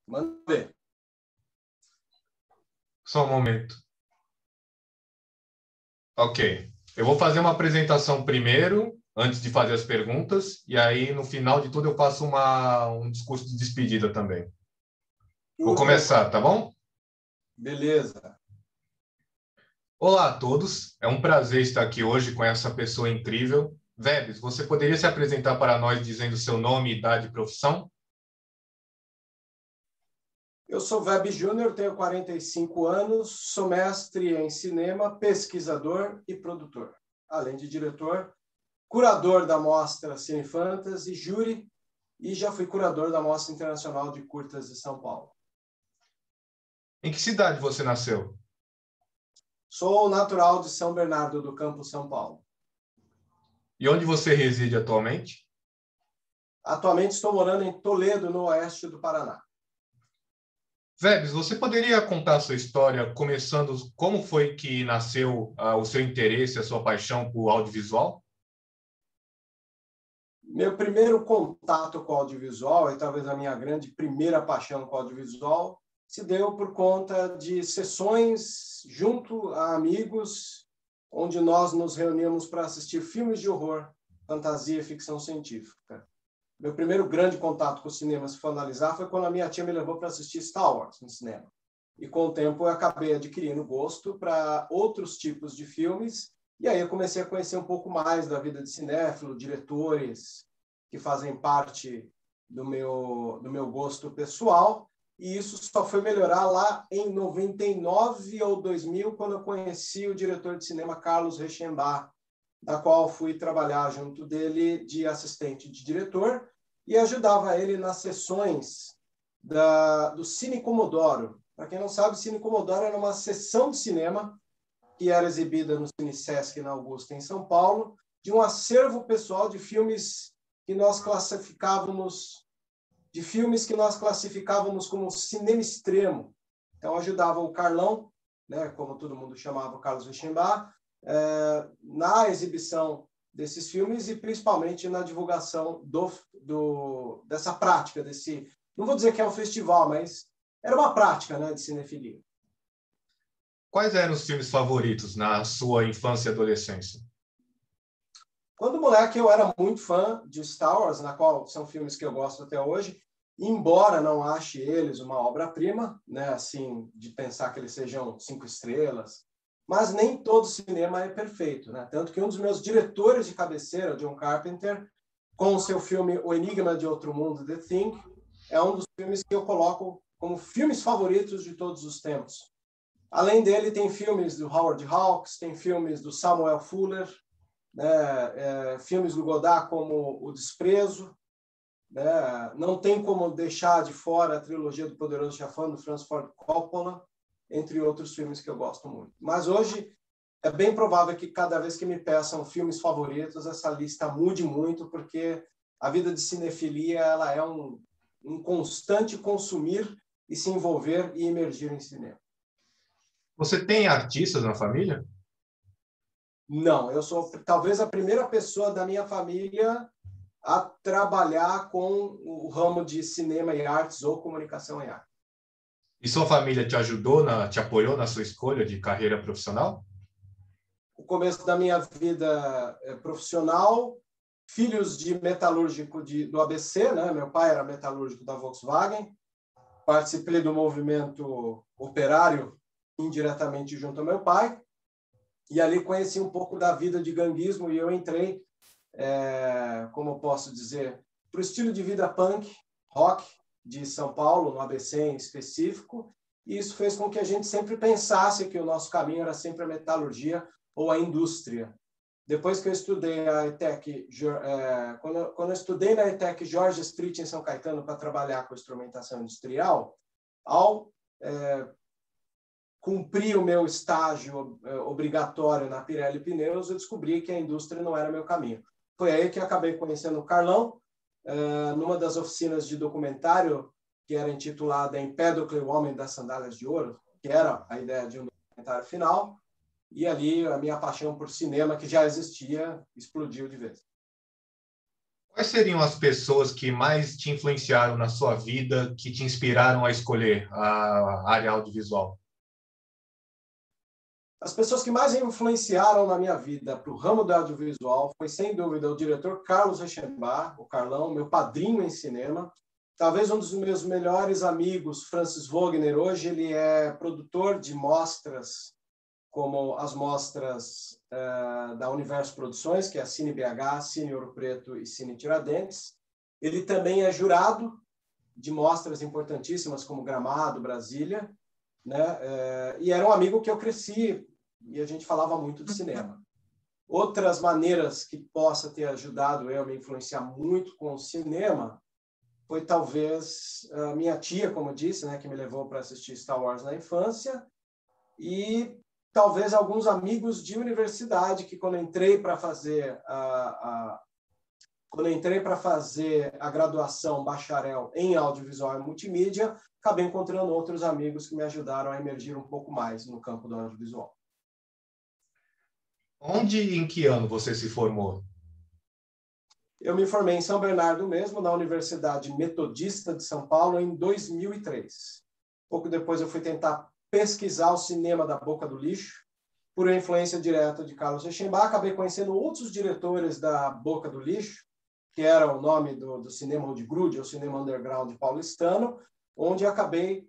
Manda ver. Só um momento. Ok. Eu vou fazer uma apresentação primeiro, antes de fazer as perguntas, e aí, no final de tudo, eu faço um discurso de despedida também. Vou começar, tá bom? Beleza. Olá a todos. É um prazer estar aqui hoje com essa pessoa incrível. Vebs, você poderia se apresentar para nós dizendo seu nome, idade e profissão? Eu sou Web Júnior, tenho 45 anos, sou mestre em cinema, pesquisador e produtor, além de diretor, curador da Mostra Cine Fantasy, júri, e já fui curador da Mostra Internacional de Curtas de São Paulo. Em que cidade você nasceu? Sou natural de São Bernardo do Campo, São Paulo. E onde você reside atualmente? Atualmente estou morando em Toledo, no oeste do Paraná. Vebs, você poderia contar a sua história, começando como foi que nasceu o seu interesse, a sua paixão por audiovisual? Meu primeiro contato com o audiovisual, e talvez a minha grande primeira paixão com o audiovisual, se deu por conta de sessões junto a amigos, onde nós nos reuníamos para assistir filmes de horror, fantasia e ficção científica. Meu primeiro grande contato com o cinema, se for analisar, foi quando a minha tia me levou para assistir Star Wars no cinema. E com o tempo eu acabei adquirindo gosto para outros tipos de filmes, e aí eu comecei a conhecer um pouco mais da vida de cinéfilo, diretores que fazem parte do meu gosto pessoal, e isso só foi melhorar lá em 99 ou 2000, quando eu conheci o diretor de cinema Carlos Reichenbach, da qual fui trabalhar junto dele de assistente de diretor e ajudava ele nas sessões do Cine Comodoro. Para quem não sabe, o Cine Comodoro era uma sessão de cinema que era exibida no Cine Sesc na Augusta, em São Paulo, de um acervo pessoal de filmes que nós classificávamos como cinema extremo. Então, ajudava o Carlão, né, como todo mundo chamava o Carlos Reichenbach, na exibição desses filmes e principalmente na divulgação dessa prática, não vou dizer que é um festival, mas era uma prática, né, de cinefilia. Quais eram os filmes favoritos na sua infância e adolescência? Quando moleque, eu era muito fã de Star Wars, na qual são filmes que eu gosto até hoje, embora não ache eles uma obra-prima, né, assim, de pensar que eles sejam 5 estrelas, mas nem todo cinema é perfeito, né? Tanto que um dos meus diretores de cabeceira, John Carpenter, com o seu filme O Enigma de Outro Mundo, The Thing, é um dos filmes que eu coloco como filmes favoritos de todos os tempos. Além dele, tem filmes do Howard Hawks, tem filmes do Samuel Fuller, né, filmes do Godard como O Desprezo, né? Não tem como deixar de fora a trilogia do Poderoso Chefão, do Francis Ford Coppola, entre outros filmes que eu gosto muito. Mas hoje é bem provável que cada vez que me peçam filmes favoritos, essa lista mude muito, porque a vida de cinefilia ela é um constante consumir e se envolver e emergir em cinema. Você tem artistas na família? Não, eu sou talvez a primeira pessoa da minha família a trabalhar com o ramo de cinema e artes ou comunicação e arte. E sua família te ajudou, te apoiou na sua escolha de carreira profissional? O começo da minha vida profissional, filhos de metalúrgico do ABC, né? Meu pai era metalúrgico da Volkswagen, participei do movimento operário indiretamente junto ao meu pai, e ali conheci um pouco da vida de ganguismo e eu entrei, como eu posso dizer, para o estilo de vida punk, rock de São Paulo, no ABC em específico, e isso fez com que a gente sempre pensasse que o nosso caminho era sempre a metalurgia ou a indústria. Depois que eu estudei a ETEC, quando eu estudei na ETEC George Street, em São Caetano, para trabalhar com instrumentação industrial, ao cumprir o meu estágio obrigatório na Pirelli Pneus, eu descobri que a indústria não era meu caminho. Foi aí que eu acabei conhecendo o Carlão, numa das oficinas de documentário, que era intitulada Empédocle, o Homem das Sandálias de Ouro, que era a ideia de um documentário final, e ali a minha paixão por cinema, que já existia, explodiu de vez. Quais seriam as pessoas que mais te influenciaram na sua vida, que te inspiraram a escolher a área audiovisual? As pessoas que mais influenciaram na minha vida para o ramo do audiovisual foi, sem dúvida, o diretor Carlos Reichenbach, o Carlão, meu padrinho em cinema. Talvez um dos meus melhores amigos, Francis Wagner, hoje ele é produtor de mostras, como as mostras da Universo Produções, que é a Cine BH, Cine Ouro Preto e Cine Tiradentes. Ele também é jurado de mostras importantíssimas como Gramado, Brasília, né? E era um amigo que eu cresci e a gente falava muito de cinema. Outras maneiras que possa ter ajudado eu a me influenciar muito com o cinema foi talvez a minha tia, como eu disse, né, que me levou para assistir Star Wars na infância, e talvez alguns amigos de universidade que quando entrei para fazer a graduação bacharel em audiovisual e multimídia, acabei encontrando outros amigos que me ajudaram a emergir um pouco mais no campo do audiovisual. Onde e em que ano você se formou? Eu me formei em São Bernardo mesmo, na Universidade Metodista de São Paulo, em 2003. Pouco depois eu fui tentar pesquisar o cinema da Boca do Lixo, por influência direta de Carlos Reichenbach. Acabei conhecendo outros diretores da Boca do Lixo, que era o nome do cinema de grude, o cinema underground paulistano, onde acabei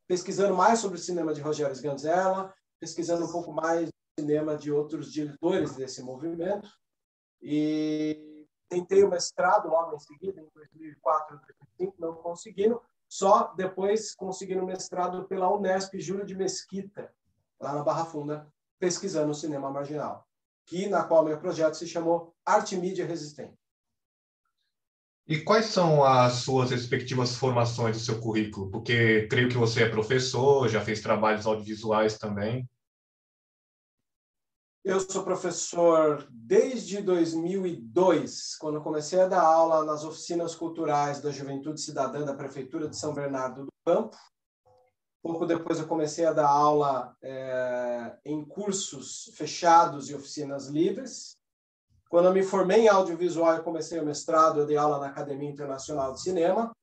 pesquisando mais sobre o cinema de Rogério Sganzella, pesquisando um pouco mais do cinema de outros diretores desse movimento, e tentei o mestrado logo em seguida, em 2004, 2005, não conseguindo, só depois conseguindo o mestrado pela Unesp Júlio de Mesquita, lá na Barra Funda, pesquisando o cinema marginal, na qual meu projeto se chamou Arte e Mídia Resistente. E quais são as suas respectivas formações do seu currículo? Porque creio que você é professor, já fez trabalhos audiovisuais também. Eu sou professor desde 2002, quando comecei a dar aula nas oficinas culturais da Juventude Cidadã da Prefeitura de São Bernardo do Campo. Pouco depois eu comecei a dar aula em cursos fechados e oficinas livres. Quando eu me formei em audiovisual e comecei o mestrado, eu dei aula na Academia Internacional de Cinema.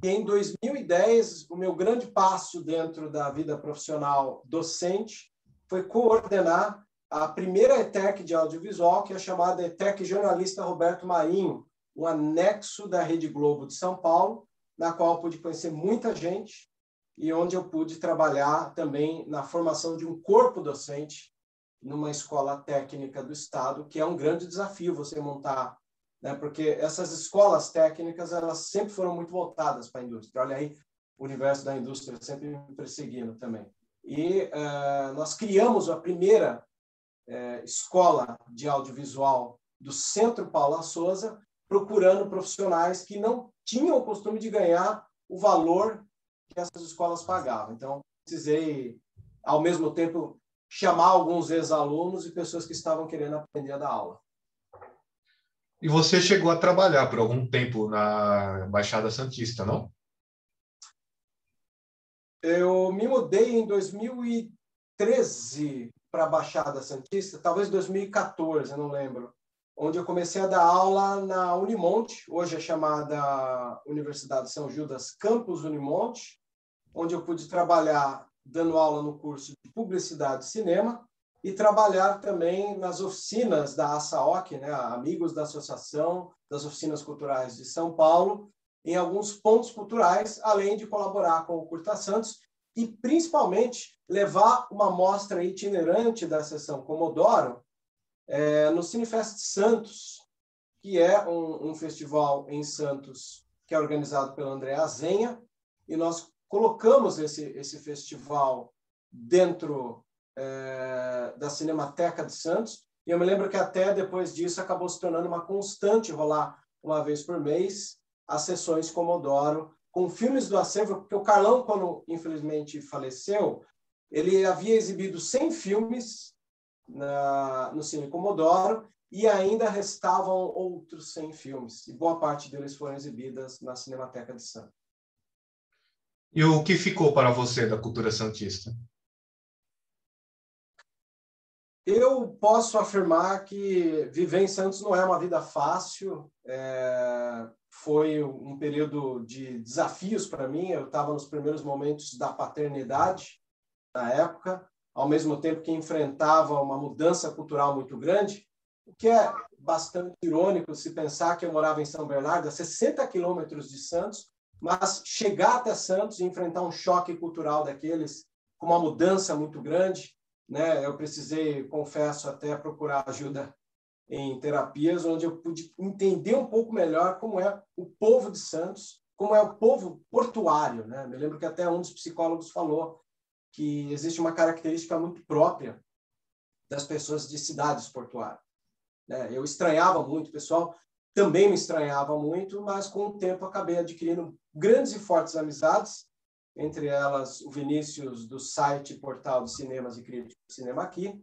E em 2010, o meu grande passo dentro da vida profissional docente foi coordenar a primeira ETEC de audiovisual, que é chamada ETEC Jornalista Roberto Marinho, um anexo da Rede Globo de São Paulo, na qual eu pude conhecer muita gente e onde eu pude trabalhar também na formação de um corpo docente numa escola técnica do Estado, que é um grande desafio você montar, né? Porque essas escolas técnicas elas sempre foram muito voltadas para a indústria. Olha aí, o universo da indústria sempre me perseguindo também. E nós criamos a primeira escola de audiovisual do Centro Paula Souza, procurando profissionais que não tinham o costume de ganhar o valor que essas escolas pagavam. Então, precisei, ao mesmo tempo, chamar alguns ex-alunos e pessoas que estavam querendo aprender a dar aula. E você chegou a trabalhar por algum tempo na Baixada Santista, não? Eu me mudei em 2013 para a Baixada Santista, talvez 2014, não lembro, onde eu comecei a dar aula na Unimonte, hoje é chamada Universidade de São Judas, Campus Unimonte, onde eu pude trabalhar dando aula no curso de Publicidade e Cinema e trabalhar também nas oficinas da ASAOC, né, Amigos da Associação das Oficinas Culturais de São Paulo, em alguns pontos culturais, além de colaborar com o Curta Santos e, principalmente, levar uma mostra itinerante da Seção Comodoro no Cinefest Santos, que é um festival em Santos que é organizado pelo André Azenha, e nós colocamos esse festival dentro da Cinemateca de Santos, e eu me lembro que até depois disso acabou se tornando uma constante rolar uma vez por mês as sessões Comodoro com filmes do acervo, porque o Carlão, quando infelizmente faleceu, ele havia exibido 100 filmes no Cine Comodoro e ainda restavam outros 100 filmes, e boa parte deles foram exibidas na Cinemateca de Santos. E o que ficou para você da cultura santista? Eu posso afirmar que viver em Santos não é uma vida fácil. Foi um período de desafios para mim. Eu estava nos primeiros momentos da paternidade na época, ao mesmo tempo que enfrentava uma mudança cultural muito grande, o que é bastante irônico se pensar que eu morava em São Bernardo, a 60 quilômetros de Santos, mas chegar até Santos e enfrentar um choque cultural daqueles, com uma mudança muito grande, né? Eu precisei, confesso, até procurar ajuda em terapias, onde eu pude entender um pouco melhor como é o povo de Santos, como é o povo portuário, né? Me lembro que até um dos psicólogos falou que existe uma característica muito própria das pessoas de cidades portuárias, né? Eu estranhava muito, o pessoal também me estranhava muito, mas com o tempo acabei adquirindo grandes e fortes amizades, entre elas o Vinícius, do site Portal de Cinemas e Críticos de Cinema Aqui,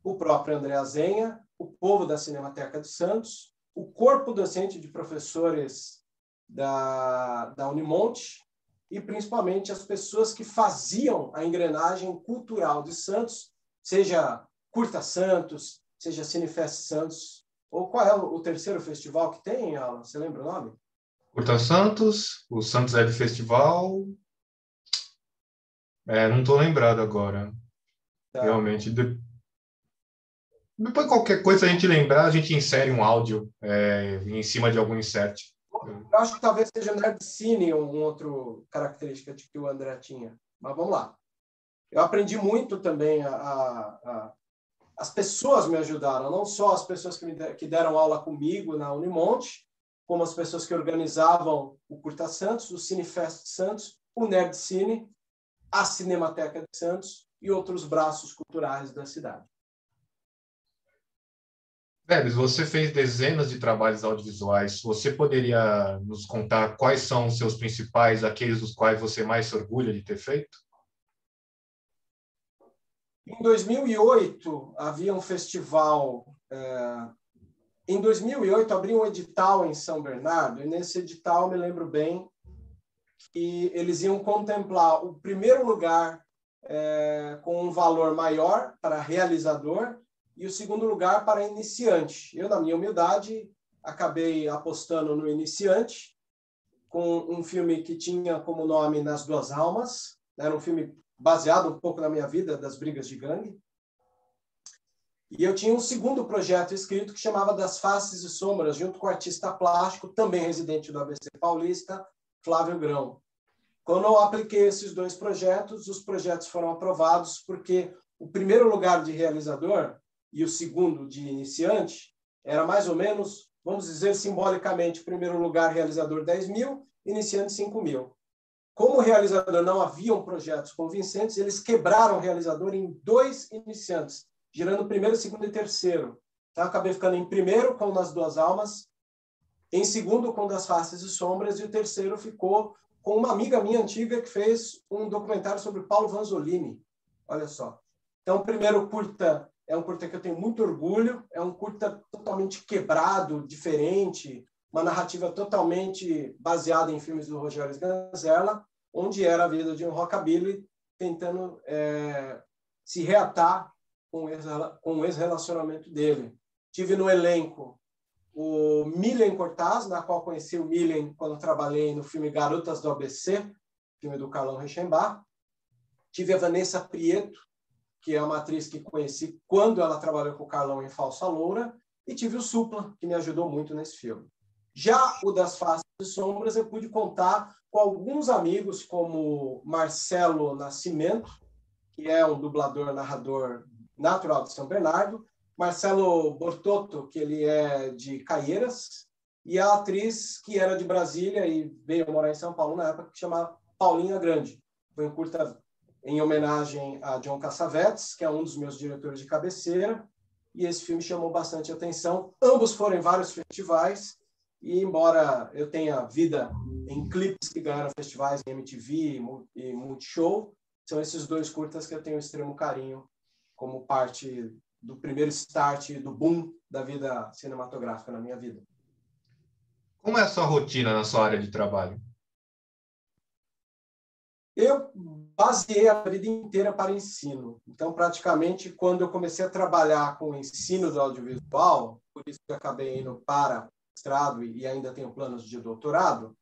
o próprio André Azenha, o povo da Cinemateca de Santos, o corpo docente de professores da Unimonte e, principalmente, as pessoas que faziam a engrenagem cultural de Santos, seja Curta Santos, seja Cinefest Santos, ou qual é o terceiro festival que tem, Alan? Você lembra o nome? Curta Santos, o Santos Web Festival. Não estou lembrado agora. Tá. Realmente. Depois, qualquer coisa a gente lembrar, a gente insere um áudio em cima de algum insert. Eu acho que talvez seja Nerd Cine uma outra característica que o André tinha. Mas vamos lá. Eu aprendi muito também. As pessoas me ajudaram, não só as pessoas que deram aula comigo na Unimonte, como as pessoas que organizavam o Curta Santos, o Cinefest Santos, o Nerd Cine, a Cinemateca de Santos e outros braços culturais da cidade. Vebs, você fez dezenas de trabalhos audiovisuais. Você poderia nos contar quais são os seus principais, aqueles dos quais você mais se orgulha de ter feito? Em 2008, havia um festival. Em 2008, abriu um edital em São Bernardo, e nesse edital, me lembro bem, que eles iam contemplar o primeiro lugar com um valor maior para realizador e o segundo lugar para iniciante. Eu, na minha humildade, acabei apostando no iniciante, com um filme que tinha como nome Nas Duas Almas. Era um filme baseado um pouco na minha vida, das brigas de gangue. E eu tinha um segundo projeto escrito que chamava Das Faces e Sombras, junto com o artista plástico, também residente do ABC Paulista, Flávio Grão. Quando eu apliquei esses dois projetos, os projetos foram aprovados porque o primeiro lugar de realizador e o segundo de iniciante era mais ou menos, vamos dizer simbolicamente, primeiro lugar realizador 10 mil, iniciante 5 mil. Como realizador não haviam projetos convincentes, eles quebraram o realizador em 2 iniciantes, girando primeiro, segundo e terceiro. Então, acabei ficando em primeiro com Nas Duas Almas, em segundo com Das Faces e Sombras, e o terceiro ficou com uma amiga minha antiga que fez um documentário sobre Paulo Vanzolini. Olha só. Então, o primeiro curta é um curta que eu tenho muito orgulho, é um curta totalmente quebrado, diferente, uma narrativa totalmente baseada em filmes do Rogério Sganzerla, onde era a vida de um rockabilly tentando se reatar com o ex-relacionamento dele. Tive no elenco o Milen Cortaz, na qual conheci o Milen quando trabalhei no filme Garotas do ABC, filme do Carlão Reichenbach. Tive a Vanessa Prieto, que é uma atriz que conheci quando ela trabalhou com o Carlão em Falsa Loura, e tive o Supla, que me ajudou muito nesse filme. Já o Das Faces e Sombras, eu pude contar com alguns amigos, como Marcelo Nascimento, que é um dublador, narrador natural de São Bernardo, Marcelo Bortotto, que ele é de Caieiras, e a atriz que era de Brasília e veio morar em São Paulo na época, que chama Paulinha Grande. Foi um curta em homenagem a John Cassavetes, que é um dos meus diretores de cabeceira, e esse filme chamou bastante atenção. Ambos foram em vários festivais, e embora eu tenha vida em clipes que ganharam festivais em MTV e Multishow, são esses dois curtas que eu tenho extremo carinho como parte do primeiro start, do boom da vida cinematográfica na minha vida. Como é a sua rotina na sua área de trabalho? Eu baseei a vida inteira para ensino. Então, praticamente, quando eu comecei a trabalhar com o ensino do audiovisual, por isso que eu acabei indo para mestrado e ainda tenho planos de doutorado,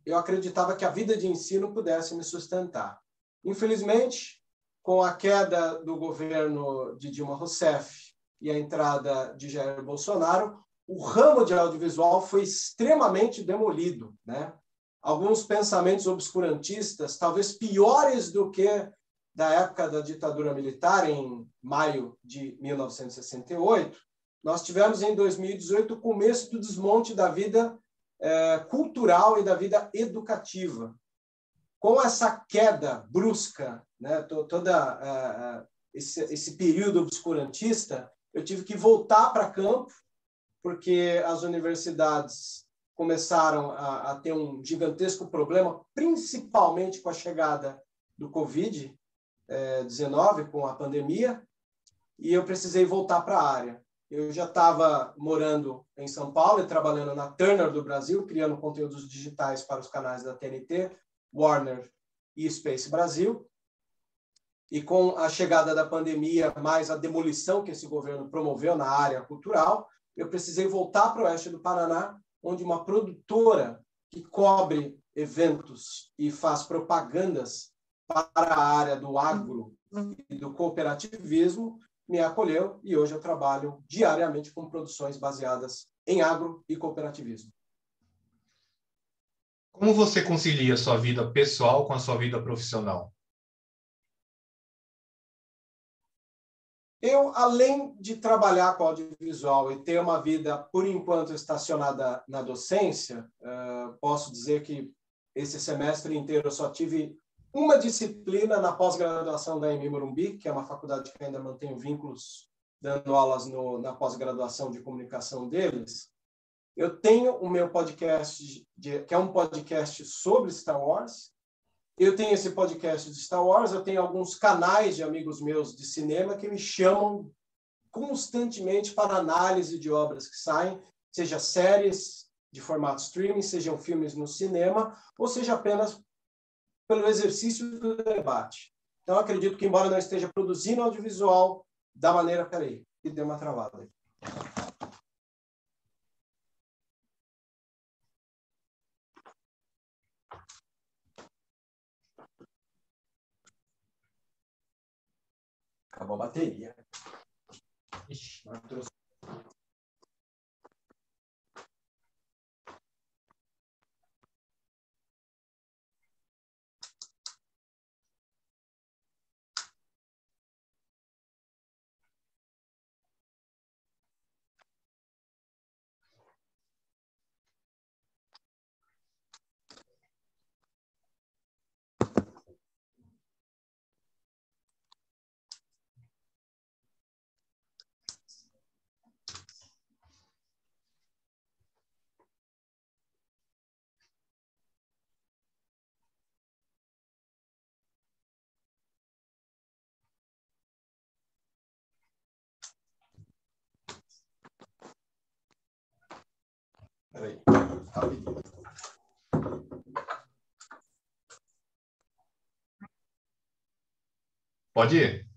eu acreditava que a vida de ensino pudesse me sustentar. Infelizmente, com a queda do governo de Dilma Rousseff e a entrada de Jair Bolsonaro, o ramo de audiovisual foi extremamente demolido, né? Alguns pensamentos obscurantistas, talvez piores do que da época da ditadura militar, em maio de 1968, nós tivemos em 2018 o começo do desmonte da vida cultural e da vida educativa. Com essa queda brusca, né, esse período obscurantista, eu tive que voltar para campo, porque as universidades começaram a ter um gigantesco problema, principalmente com a chegada do Covid-19, com a pandemia, e eu precisei voltar para a área. Eu já estava morando em São Paulo e trabalhando na Turner do Brasil, criando conteúdos digitais para os canais da TNT, Warner e Space Brasil. E com a chegada da pandemia, mais a demolição que esse governo promoveu na área cultural, eu precisei voltar para o oeste do Paraná, onde uma produtora que cobre eventos e faz propagandas para a área do agro e do cooperativismo me acolheu, e hoje eu trabalho diariamente com produções baseadas em agro e cooperativismo. Como você concilia a sua vida pessoal com a sua vida profissional? Eu, além de trabalhar com audiovisual e ter uma vida, por enquanto, estacionada na docência, posso dizer que esse semestre inteiro eu só tive uma disciplina na pós-graduação da EMI Morumbi, que é uma faculdade que ainda mantenho vínculos, dando aulas na pós-graduação de comunicação deles. Eu tenho o meu podcast, que é um podcast sobre Star Wars. Eu tenho esse podcast de Star Wars, eu tenho alguns canais de amigos meus de cinema que me chamam constantemente para análise de obras que saem, seja séries de formato streaming, sejam filmes no cinema, ou seja apenas pelo exercício do debate. Então, eu acredito que, embora não esteja produzindo audiovisual da maneira... Peraí, que deu uma travada aí. Acabou a bateria. Ixi, não trouxe. Peraí, rapidinho. Pode ir.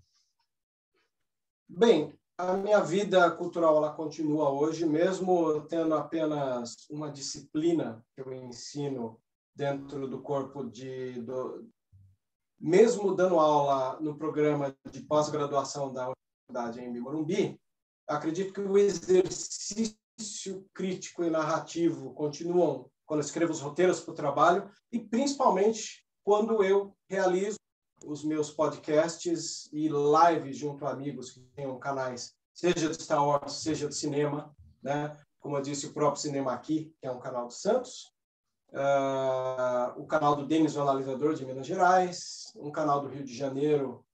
Bem, a minha vida cultural ela continua hoje, mesmo tendo apenas uma disciplina que eu ensino dentro do corpo mesmo dando aula no programa de pós-graduação da Universidade em Morumbi, acredito que o exercício crítico e narrativo continuam quando eu escrevo os roteiros para o trabalho e principalmente quando eu realizo os meus podcasts e lives junto a amigos que tenham canais, seja de Star Wars, seja de cinema, né? Como eu disse, o próprio Cinema Aqui, que é um canal do Santos, o canal do Denis, o Analisador, de Minas Gerais, um canal do Rio de Janeiro,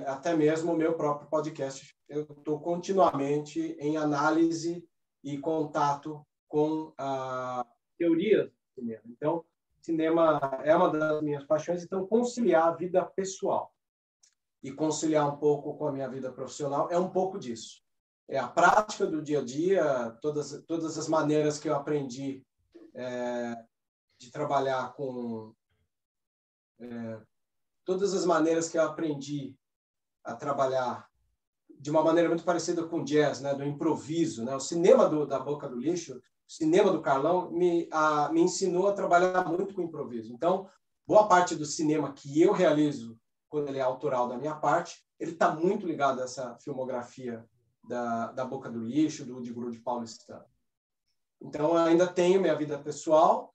até mesmo o meu próprio podcast. Eu estou continuamente em análise e contato com a teoria do cinema. Então, cinema é uma das minhas paixões, então conciliar a vida pessoal e conciliar um pouco com a minha vida profissional é um pouco disso. É a prática do dia a dia, todas as maneiras que eu aprendi de trabalhar com todas as maneiras que eu aprendi a trabalhar de uma maneira muito parecida com o jazz, né, do improviso, né? O cinema da Boca do Lixo, o cinema do Carlão me ensinou a trabalhar muito com improviso. Então, boa parte do cinema que eu realizo quando ele é autoral da minha parte, ele está muito ligado a essa filmografia da Boca do Lixo, do Udi Grude paulistano. Então, eu ainda tenho minha vida pessoal,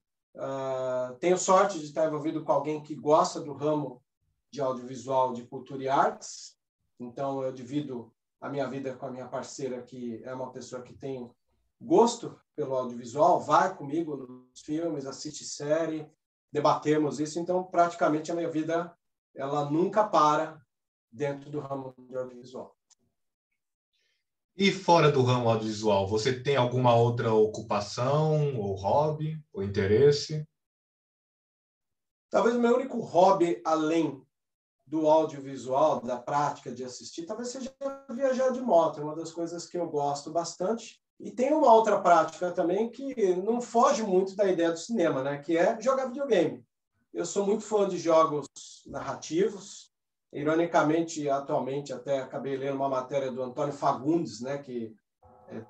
tenho sorte de estar envolvido com alguém que gosta do ramo de audiovisual, de cultura e artes. Então, eu divido a minha vida com a minha parceira, que é uma pessoa que tem gosto pelo audiovisual, vai comigo nos filmes, assiste série, debatemos isso. Então, praticamente, a minha vida ela nunca para dentro do ramo do audiovisual. E fora do ramo audiovisual, você tem alguma outra ocupação, ou hobby, ou interesse? Talvez o meu único hobby, além do audiovisual, da prática de assistir, talvez seja viajar de moto. É uma das coisas que eu gosto bastante. E tem uma outra prática também que não foge muito da ideia do cinema, né? Que é jogar videogame. Eu sou muito fã de jogos narrativos. Ironicamente, atualmente, até acabei lendo uma matéria do Antônio Fagundes, né? Que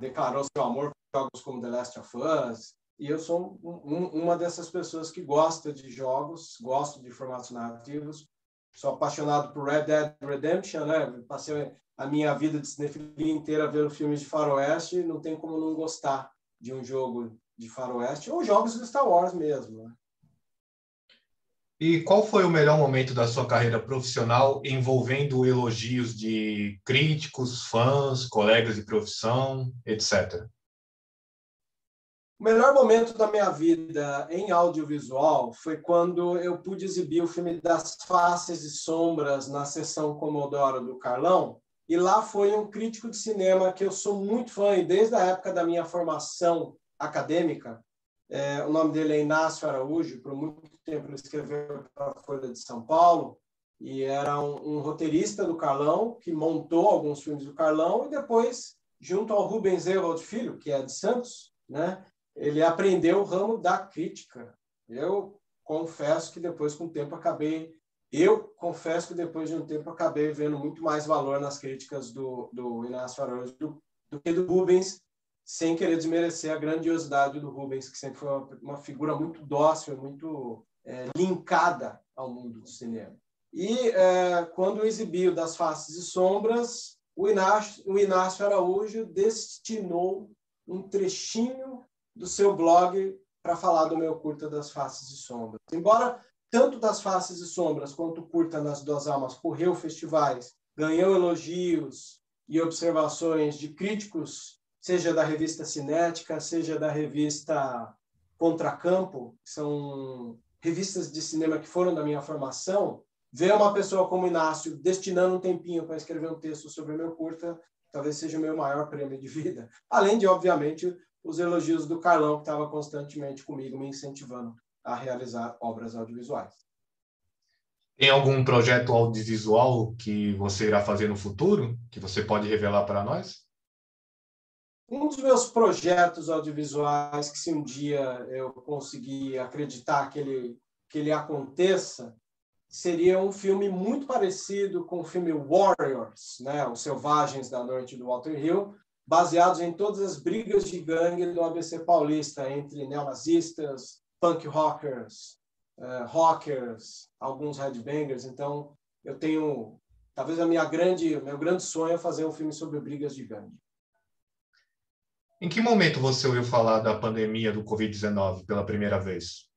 declarou seu amor por jogos como The Last of Us. E eu sou uma dessas pessoas que gosta de jogos, gosto de formatos narrativos. Sou apaixonado por Red Dead Redemption, né? Passei a minha vida de cinefilia inteira vendo filmes de faroeste, não tem como não gostar de um jogo de faroeste, ou jogos de Star Wars mesmo, né? E qual foi o melhor momento da sua carreira profissional envolvendo elogios de críticos, fãs, colegas de profissão, etc.? O melhor momento da minha vida em audiovisual foi quando eu pude exibir o filme Das Faces e Sombras na sessão Comodoro do Carlão. E lá foi um crítico de cinema que eu sou muito fã, e desde a época da minha formação acadêmica. O nome dele é Inácio Araújo, por muito tempo ele escreveu para a Folha de São Paulo, e era um roteirista do Carlão, que montou alguns filmes do Carlão, e depois, junto ao Rubens Ewald Filho, que é de Santos, né? Ele aprendeu o ramo da crítica. Eu confesso que depois de um tempo acabei vendo muito mais valor nas críticas do Inácio Araújo do que do Rubens, sem querer desmerecer a grandiosidade do Rubens, que sempre foi uma figura muito dócil, muito linkada ao mundo do cinema. E quando exibiu Das Faces e Sombras, o Inácio Araújo destinou um trechinho do seu blog para falar do meu curta Das Faces e Sombras. Embora tanto Das Faces e Sombras quanto o curta Nas Duas Almas correu festivais, ganhou elogios e observações de críticos, seja da revista Cinética, seja da revista Contracampo, que são revistas de cinema que foram da minha formação, ver uma pessoa como Inácio destinando um tempinho para escrever um texto sobre o meu curta, talvez seja o meu maior prêmio de vida. Além de, obviamente, os elogios do Carlão, que estava constantemente comigo, me incentivando a realizar obras audiovisuais. Tem algum projeto audiovisual que você irá fazer no futuro, que você pode revelar para nós? Um dos meus projetos audiovisuais, que se um dia eu conseguir acreditar que ele aconteça, seria um filme muito parecido com o filme Warriors, né? Os Selvagens da Noite do Walter Hill, baseados em todas as brigas de gangue do ABC paulista, entre neonazistas, punk rockers, rockers, alguns headbangers. Então, eu tenho, talvez meu grande sonho é fazer um filme sobre brigas de gangue. Em que momento você ouviu falar da pandemia do Covid-19 pela primeira vez?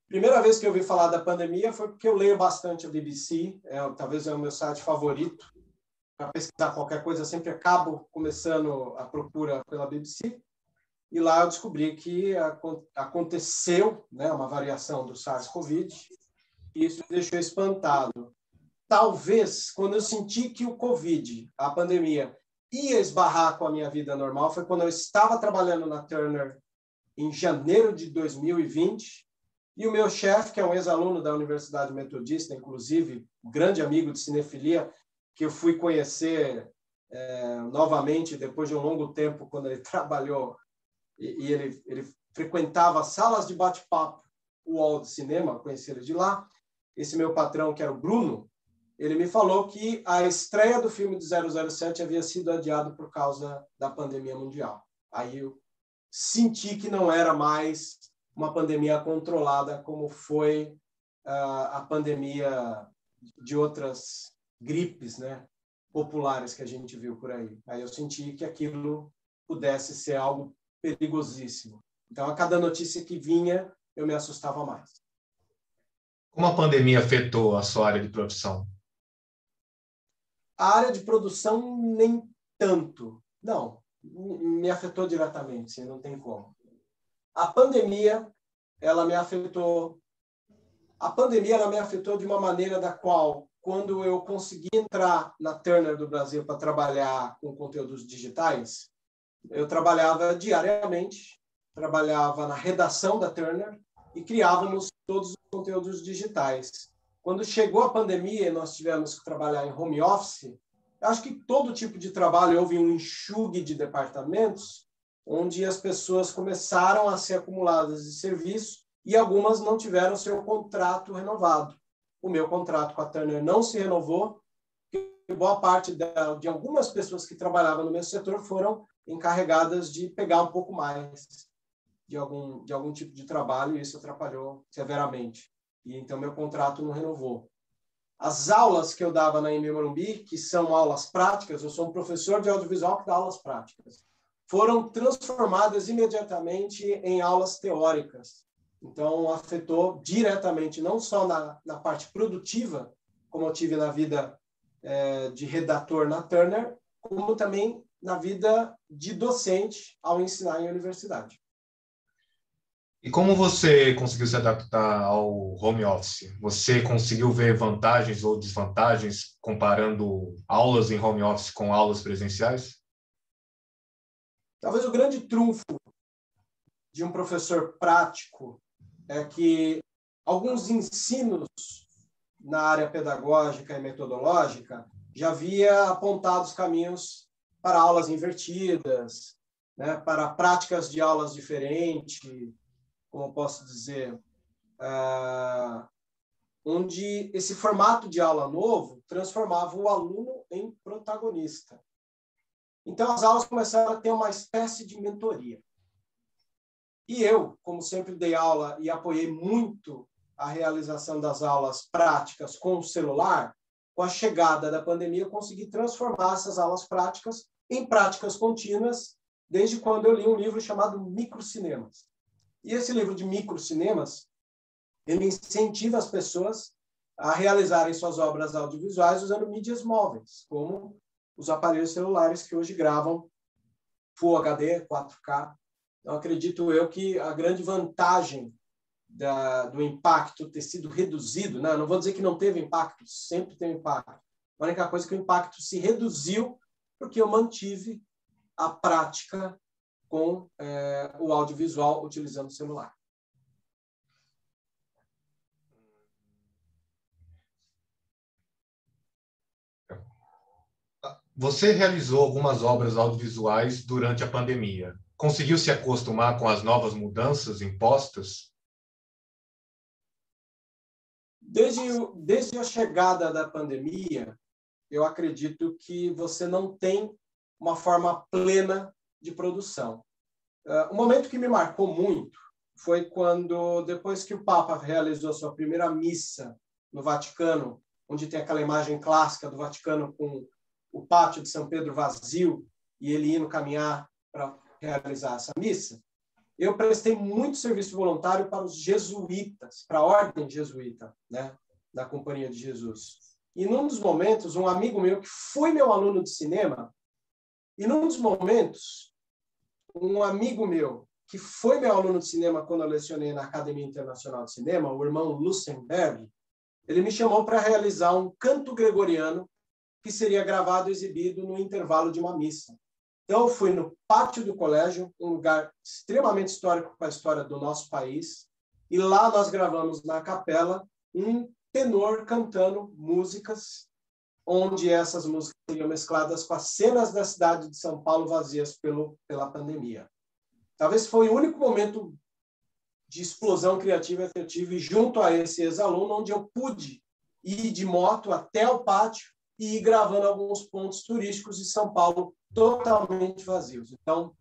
Primeira vez que eu ouvi falar da pandemia foi porque eu leio bastante a BBC, talvez é o meu site favorito. Para pesquisar qualquer coisa, eu sempre acabo começando a procura pela BBC. E lá eu descobri que aconteceu, né, uma variação do SARS-CoV, e isso me deixou espantado. Talvez, quando eu senti que o Covid, a pandemia, ia esbarrar com a minha vida normal, foi quando eu estava trabalhando na Turner em janeiro de 2020, e o meu chefe, que é um ex-aluno da Universidade Metodista, inclusive, um grande amigo de cinefilia, que eu fui conhecer novamente depois de um longo tempo, quando ele trabalhou, e ele frequentava salas de bate-papo UOL de Cinema, conheci ele de lá. Esse meu patrão, que era o Bruno, ele me falou que a estreia do filme de 007 havia sido adiada por causa da pandemia mundial. Aí eu senti que não era mais uma pandemia controlada como foi a pandemia de outras gripes, né, populares que a gente viu por aí. Aí eu senti que aquilo pudesse ser algo perigosíssimo. Então, a cada notícia que vinha, eu me assustava mais. Como a pandemia afetou a sua área de profissão? A área de produção, nem tanto. Não, me afetou diretamente, sim, não tem como. A pandemia, ela me afetou. A pandemia, ela me afetou de uma maneira da qual, quando eu consegui entrar na Turner do Brasil para trabalhar com conteúdos digitais, eu trabalhava diariamente, trabalhava na redação da Turner e criávamos todos os conteúdos digitais. Quando chegou a pandemia e nós tivemos que trabalhar em home office, acho que todo tipo de trabalho houve um enxugue de departamentos, onde as pessoas começaram a ser acumuladas de serviço e algumas não tiveram seu contrato renovado. O meu contrato com a Turner não se renovou, e boa parte de algumas pessoas que trabalhavam no meu setor foram encarregadas de pegar um pouco mais de algum tipo de trabalho, e isso atrapalhou severamente. E então meu contrato não renovou. As aulas que eu dava na EMB Morumbi, que são aulas práticas, eu sou um professor de audiovisual que dá aulas práticas, foram transformadas imediatamente em aulas teóricas. Então, afetou diretamente, não só na parte produtiva, como eu tive na vida de redator na Turner, como também na vida de docente ao ensinar em universidade. E como você conseguiu se adaptar ao home office? Você conseguiu ver vantagens ou desvantagens comparando aulas em home office com aulas presenciais? Talvez o grande trunfo de um professor prático é que alguns ensinos na área pedagógica e metodológica já havia apontado os caminhos para aulas invertidas, né, para práticas de aulas diferentes, como posso dizer, onde esse formato de aula novo transformava o aluno em protagonista. Então, as aulas começaram a ter uma espécie de mentoria. E eu, como sempre dei aula e apoiei muito a realização das aulas práticas com o celular, com a chegada da pandemia, eu consegui transformar essas aulas práticas em práticas contínuas, desde quando eu li um livro chamado Microcinemas. E esse livro de microcinemas, ele incentiva as pessoas a realizarem suas obras audiovisuais usando mídias móveis, como os aparelhos celulares que hoje gravam Full HD, 4K. Então, acredito eu que a grande vantagem do impacto ter sido reduzido, né? Não vou dizer que não teve impacto, sempre tem impacto. A única coisa é que o impacto se reduziu porque eu mantive a prática com o audiovisual utilizando o celular. Você realizou algumas obras audiovisuais durante a pandemia. Conseguiu se acostumar com as novas mudanças impostas? Desde a chegada da pandemia, eu acredito que você não tem uma forma plena de produção. O momento que me marcou muito foi quando, depois que o Papa realizou a sua primeira missa no Vaticano, onde tem aquela imagem clássica do Vaticano com o pátio de São Pedro vazio e ele indo caminhar para realizar essa missa, eu prestei muito serviço voluntário para os jesuítas, para a ordem jesuíta, né, da Companhia de Jesus. E num dos momentos, um amigo meu que foi meu aluno de cinema, e num dos momentos, um amigo meu que foi meu aluno de cinema quando eu lecionei na Academia Internacional de Cinema, o irmão Lucenberg, ele me chamou para realizar um canto gregoriano que seria gravado e exibido no intervalo de uma missa. Então, eu fui no pátio do colégio, um lugar extremamente histórico para a história do nosso país, e lá nós gravamos na capela um tenor cantando músicas, onde essas músicas seriam mescladas com as cenas da cidade de São Paulo vazias pela pandemia. Talvez foi o único momento de explosão criativa que eu tive junto a esse ex-aluno, onde eu pude ir de moto até o pátio e ir gravando alguns pontos turísticos de São Paulo totalmente vazios. Então,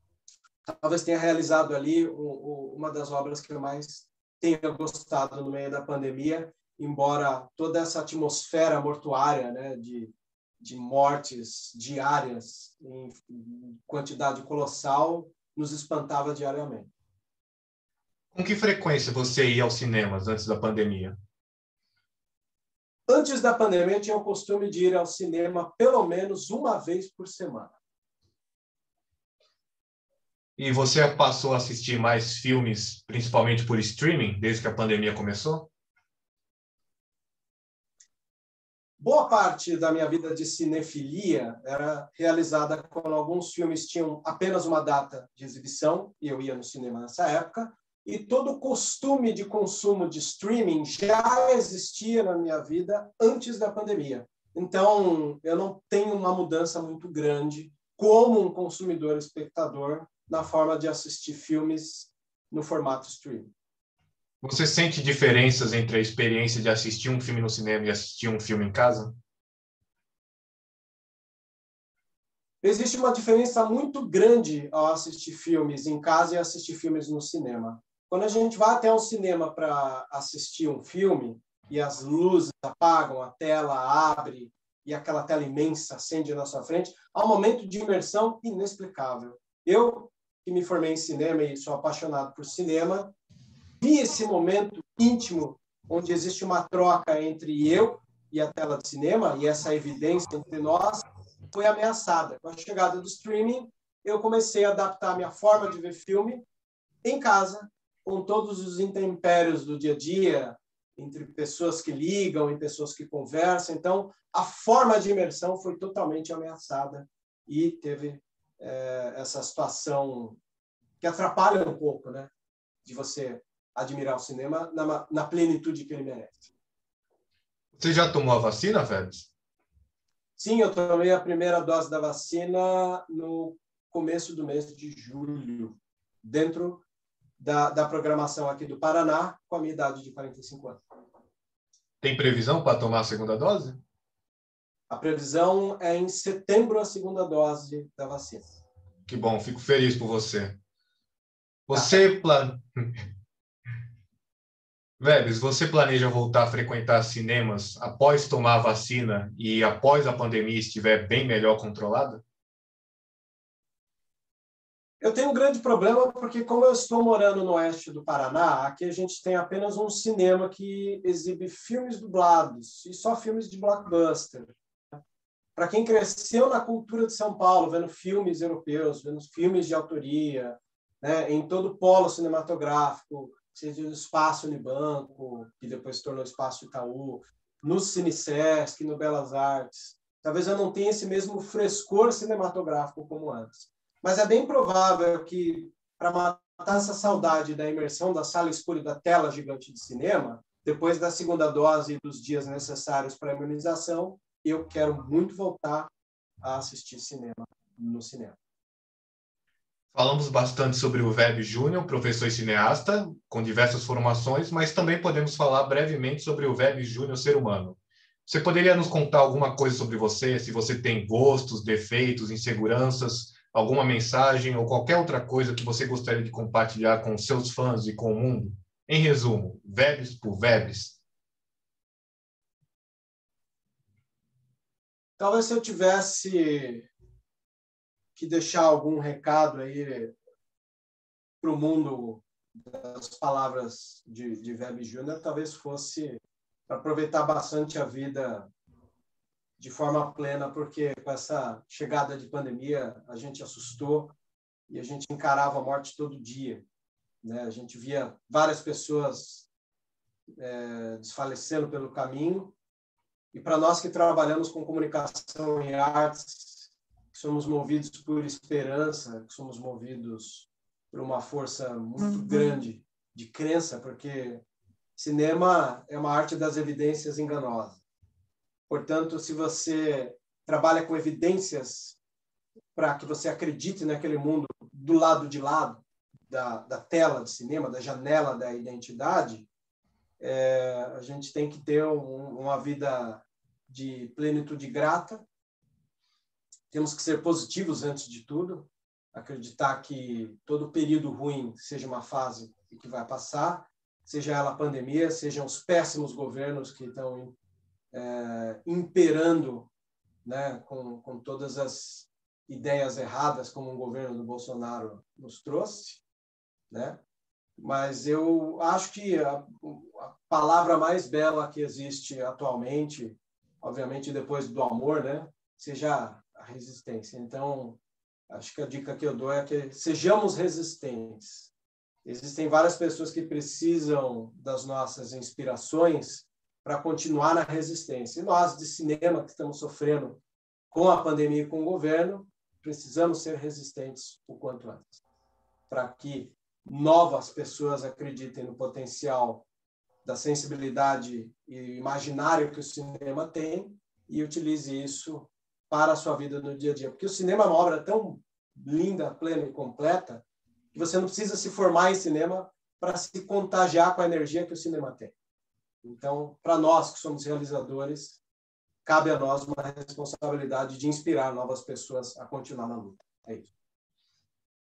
talvez tenha realizado ali uma das obras que eu mais tenha gostado no meio da pandemia, embora toda essa atmosfera mortuária, né, de mortes diárias em quantidade colossal nos espantava diariamente. Com que frequência você ia aos cinemas antes da pandemia? Antes da pandemia, eu tinha o costume de ir ao cinema pelo menos uma vez por semana. E você passou a assistir mais filmes, principalmente por streaming, desde que a pandemia começou? Boa parte da minha vida de cinefilia era realizada quando alguns filmes tinham apenas uma data de exibição, e eu ia no cinema nessa época, e todo o costume de consumo de streaming já existia na minha vida antes da pandemia. Então, eu não tenho uma mudança muito grande como um consumidor espectador na forma de assistir filmes no formato streaming. Você sente diferenças entre a experiência de assistir um filme no cinema e assistir um filme em casa? Existe uma diferença muito grande ao assistir filmes em casa e assistir filmes no cinema. Quando a gente vai até um cinema para assistir um filme e as luzes apagam, a tela abre e aquela tela imensa acende na sua frente, há um momento de imersão inexplicável. Eu, que me formei em cinema e sou apaixonado por cinema, vi esse momento íntimo onde existe uma troca entre eu e a tela de cinema, e essa evidência entre nós foi ameaçada. Com a chegada do streaming, eu comecei a adaptar a minha forma de ver filme em casa, com todos os intempéries do dia a dia, entre pessoas que ligam e pessoas que conversam. Então, a forma de imersão foi totalmente ameaçada e teve essa situação que atrapalha um pouco, né, de você admirar o cinema na plenitude que ele merece. Você já tomou a vacina, Febs? Sim, eu tomei a primeira dose da vacina no começo do mês de julho, dentro da programação aqui do Paraná, com a minha idade de 45 anos. Tem previsão para tomar a segunda dose? A previsão é em setembro a segunda dose da vacina. Que bom, fico feliz por você. Você Vebs, você planeja voltar a frequentar cinemas após tomar a vacina e após a pandemia estiver bem melhor controlada? Eu tenho um grande problema porque, como eu estou morando no oeste do Paraná, aqui a gente tem apenas um cinema que exibe filmes dublados e só filmes de blockbuster. Para quem cresceu na cultura de São Paulo, vendo filmes europeus, vendo filmes de autoria, né, em todo o polo cinematográfico, seja no Espaço Unibanco, que depois se tornou Espaço Itaú, no Cinesesc, no Belas Artes, talvez eu não tenha esse mesmo frescor cinematográfico como antes. Mas é bem provável que, para matar essa saudade da imersão da sala escura e da tela gigante de cinema, depois da segunda dose e dos dias necessários para a imunização, eu quero muito voltar a assistir cinema no cinema. Falamos bastante sobre o Vebs Júnior, professor e cineasta, com diversas formações, mas também podemos falar brevemente sobre o Vebs Júnior, ser humano. Você poderia nos contar alguma coisa sobre você, se você tem gostos, defeitos, inseguranças, alguma mensagem ou qualquer outra coisa que você gostaria de compartilhar com seus fãs e com o mundo? Em resumo, Vebs por Vebs. Talvez se eu tivesse que deixar algum recado aí para o mundo das palavras de Vebs Júnior, talvez fosse aproveitar bastante a vida de forma plena, porque com essa chegada de pandemia a gente assustou e a gente encarava a morte todo dia, né? A gente via várias pessoas desfalecendo pelo caminho, e para nós que trabalhamos com comunicação e artes, que somos movidos por esperança, que somos movidos por uma força muito grande de crença, porque cinema é uma arte das evidências enganosas. Portanto, se você trabalha com evidências para que você acredite naquele mundo do lado de lado, da tela de cinema, da janela da identidade, a gente tem que ter uma vida de plenitude grata. Temos que ser positivos antes de tudo, acreditar que todo período ruim seja uma fase e que vai passar, seja ela a pandemia, sejam os péssimos governos que estão imperando, né, com todas as ideias erradas como o governo do Bolsonaro nos trouxe, né? Mas eu acho que a palavra mais bela que existe atualmente, obviamente depois do amor, né, seja a resistência. Então, acho que a dica que eu dou é que sejamos resistentes. Existem várias pessoas que precisam das nossas inspirações para continuar na resistência. E nós, de cinema, que estamos sofrendo com a pandemia e com o governo, precisamos ser resistentes o quanto antes, para que novas pessoas acreditem no potencial da sensibilidade e imaginário que o cinema tem e utilize isso para a sua vida no dia a dia. Porque o cinema é uma obra tão linda, plena e completa que você não precisa se formar em cinema para se contagiar com a energia que o cinema tem. Então, para nós que somos realizadores, cabe a nós uma responsabilidade de inspirar novas pessoas a continuar na luta. É isso.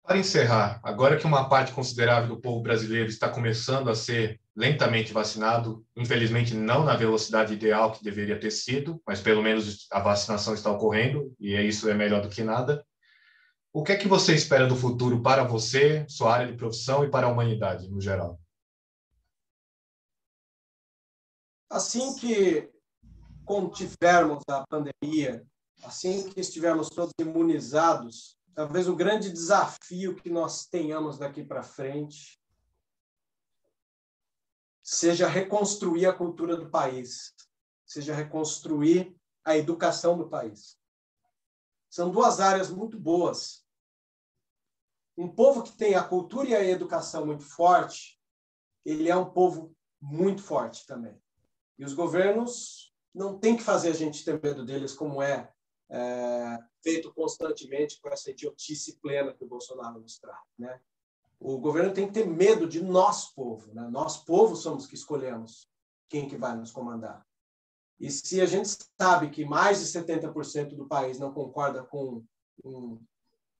Para encerrar, agora que uma parte considerável do povo brasileiro está começando a ser lentamente vacinado, infelizmente não na velocidade ideal que deveria ter sido, mas pelo menos a vacinação está ocorrendo, e isso é melhor do que nada. O que é que você espera do futuro para você, sua área de profissão e para a humanidade no geral? Assim que contivermos a pandemia, assim que estivermos todos imunizados, talvez o grande desafio que nós tenhamos daqui para frente seja reconstruir a cultura do país, seja reconstruir a educação do país. São duas áreas muito boas. Um povo que tem a cultura e a educação muito forte, ele é um povo muito forte também. E os governos não têm que fazer a gente ter medo deles, como feito constantemente com essa idiotice plena que o Bolsonaro nos traz, né? O governo tem que ter medo de nós, povo, né? Nós, povo, somos que escolhemos quem que vai nos comandar. E se a gente sabe que mais de 70% do país não concorda com um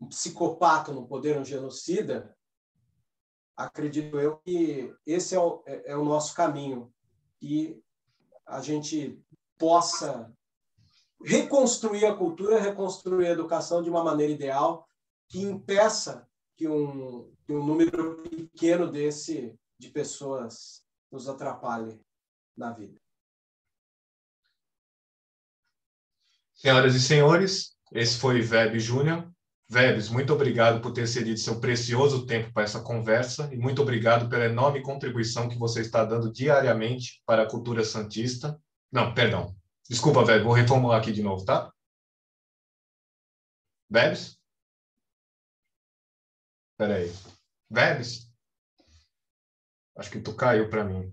psicopata no poder, um genocida, acredito eu que esse é o nosso caminho, que a gente possa reconstruir a cultura, reconstruir a educação de uma maneira ideal, que impeça que um número pequeno de pessoas nos atrapalhe na vida. Senhoras e senhores, esse foi Vebs Júnior. Vebs, muito obrigado por ter cedido seu precioso tempo para essa conversa e muito obrigado pela enorme contribuição que você está dando diariamente para a cultura santista. Não, perdão. Desculpa, Vebs, vou reformular aqui de novo, tá? Vebs? Espera aí. Vebs? Acho que tu caiu para mim.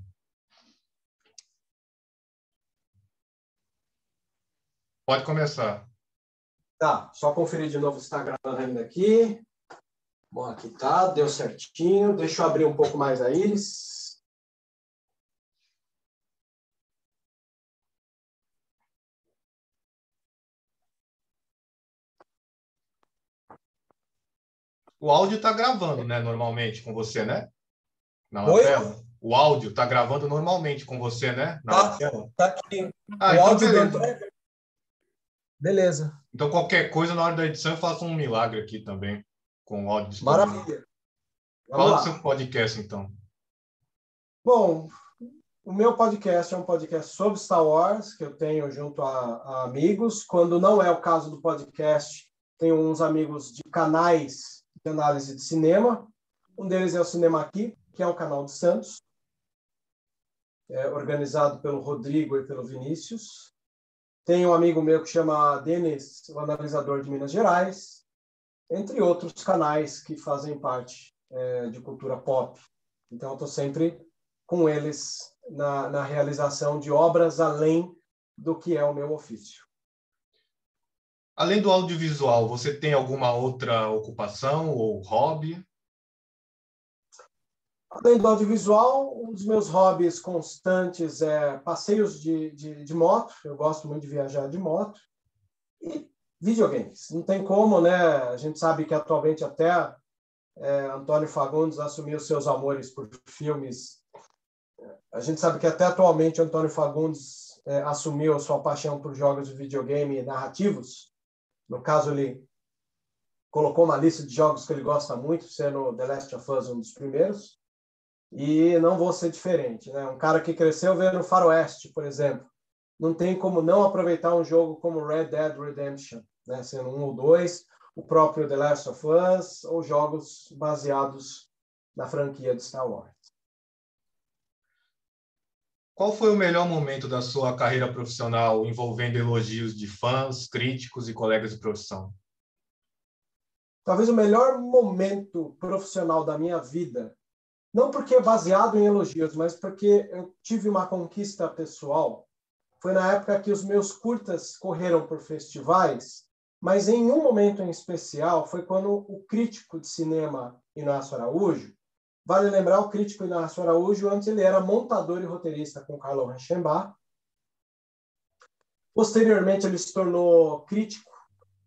Pode começar. Tá, só conferir de novo se está gravando ainda aqui. Bom, aqui tá, deu certinho. Deixa eu abrir um pouco mais a íris. O áudio está gravando, né, normalmente com você, né? Na Oi? lapela. O áudio está gravando normalmente com você, né? Na lapela. Tá aqui. Ah, O então áudio beleza. do André. Beleza. Então, qualquer coisa, na hora da edição, eu faço um milagre aqui também, com o áudio disponível. Maravilha. Vamos Fala lá. do seu podcast, então. Bom, o meu podcast é um podcast sobre Star Wars, que eu tenho junto a amigos. Quando não é o caso do podcast, tenho uns amigos de canais de análise de cinema. Um deles é o Cinema Aqui, que é um canal de Santos, organizado pelo Rodrigo e pelo Vinícius. Tem um amigo meu que chama Denis, o analisador de Minas Gerais, entre outros canais que fazem parte de cultura pop. Então, eu estou sempre com eles na realização de obras além do que é o meu ofício. Além do audiovisual, você tem alguma outra ocupação ou hobby? Além do audiovisual, um dos meus hobbies constantes é passeios de moto. Eu gosto muito de viajar de moto. E videogames. Não tem como, né? A gente sabe que atualmente até Antônio Fagundes assumiu seus amores por filmes. A gente sabe que até atualmente Antônio Fagundes assumiu sua paixão por jogos de videogame narrativos. No caso, ele colocou uma lista de jogos que ele gosta muito, sendo The Last of Us um dos primeiros. E não vou ser diferente, né? Um cara que cresceu vendo Faroeste, por exemplo, não tem como não aproveitar um jogo como Red Dead Redemption, né? Sendo 1 ou 2, o próprio The Last of Us, ou jogos baseados na franquia de Star Wars. Qual foi o melhor momento da sua carreira profissional envolvendo elogios de fãs, críticos e colegas de profissão? Talvez o melhor momento profissional da minha vida, não porque é baseado em elogios, mas porque eu tive uma conquista pessoal. Foi na época que os meus curtas correram por festivais, mas em um momento em especial foi quando o crítico de cinema Inácio Araújo, vale lembrar o crítico Inácio Araújo, antes ele era montador e roteirista com Carlo Reichenbach. Posteriormente ele se tornou crítico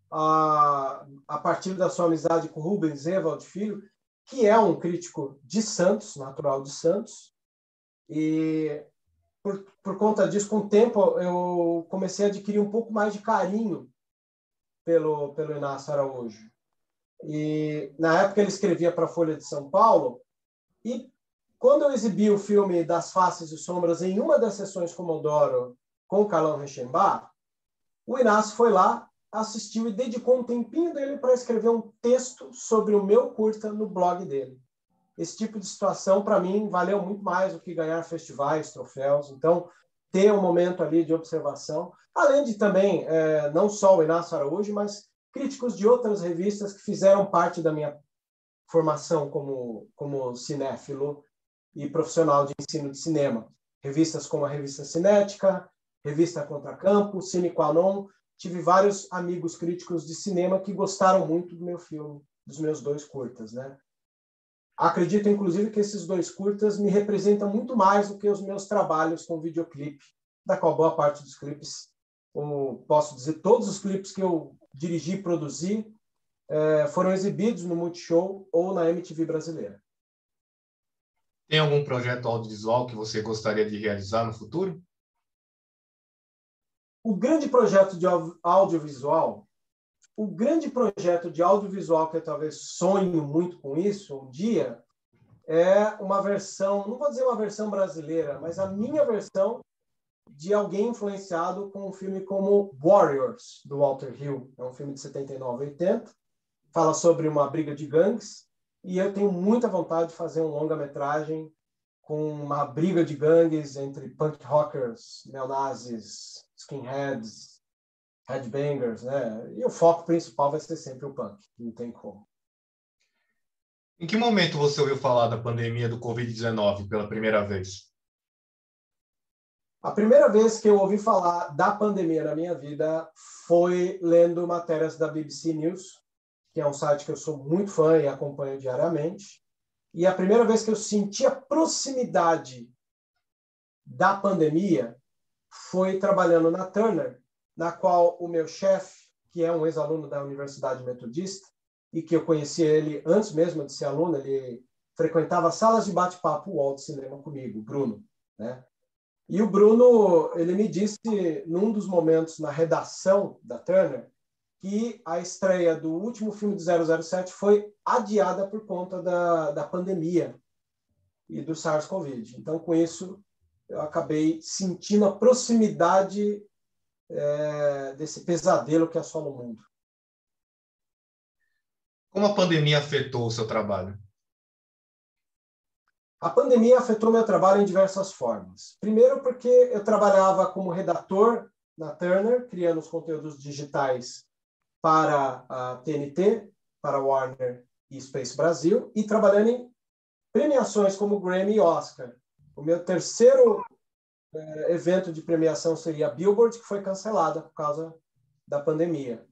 a partir da sua amizade com Rubens Evald Filho, que é um crítico de Santos, natural de Santos, e por conta disso, com o tempo, eu comecei a adquirir um pouco mais de carinho pelo Inácio Araújo. E na época ele escrevia para a Folha de São Paulo, e quando eu exibi o filme Das Faces e Sombras em uma das sessões Comodoro com o Carlão Reichenbach, o Inácio foi lá, assistiu e dedicou um tempinho dele para escrever um texto sobre o meu curta no blog dele. Esse tipo de situação, para mim, valeu muito mais do que ganhar festivais, troféus. Então, ter um momento ali de observação, além de também, não só o Inácio Araújo, mas críticos de outras revistas que fizeram parte da minha formação como cinéfilo e profissional de ensino de cinema. Revistas como a Revista Cinética, Revista Contracampo, Cine Qua Non. Tive vários amigos críticos de cinema que gostaram muito do meu filme, dos meus 2 curtas, né? Acredito, inclusive, que esses 2 curtas me representam muito mais do que os meus trabalhos com videoclipe, da qual boa parte dos clipes, como posso dizer, todos os clipes que eu dirigi e produzi foram exibidos no Multishow ou na MTV brasileira. Tem algum projeto audiovisual que você gostaria de realizar no futuro? O grande projeto de audiovisual que eu talvez sonho muito com isso um dia é uma versão, não vou dizer uma versão brasileira, mas a minha versão de alguém influenciado com um filme como Warriors, do Walter Hill. É um filme de 79, 80. Fala sobre uma briga de gangues e eu tenho muita vontade de fazer um longa-metragem com uma briga de gangues entre punk rockers, neonazis, skinheads, headbangers, né? E o foco principal vai ser sempre o punk, não tem como. Em que momento você ouviu falar da pandemia do Covid-19 pela primeira vez? A primeira vez que eu ouvi falar da pandemia na minha vida foi lendo matérias da BBC News, que é um site que eu sou muito fã e acompanho diariamente. E a primeira vez que eu senti a proximidade da pandemia foi trabalhando na Turner, na qual o meu chefe, que é um ex-aluno da Universidade Metodista, e que eu conheci ele antes mesmo de ser aluno, ele frequentava salas de bate-papo UOL de cinema comigo, Bruno, né? E o Bruno, ele me disse, num dos momentos na redação da Turner, que a estreia do último filme de 007 foi adiada por conta da pandemia e do SARS-CoV. Então, com isso, eu acabei sentindo a proximidade desse pesadelo que assola o mundo. Como a pandemia afetou o seu trabalho? A pandemia afetou meu trabalho em diversas formas. Primeiro, porque eu trabalhava como redator na Turner, criando os conteúdos digitais para a TNT, para a Warner e Space Brasil, e trabalhando em premiações como Grammy e Oscar. O meu terceiro evento de premiação seria a Billboard, que foi cancelada por causa da pandemia.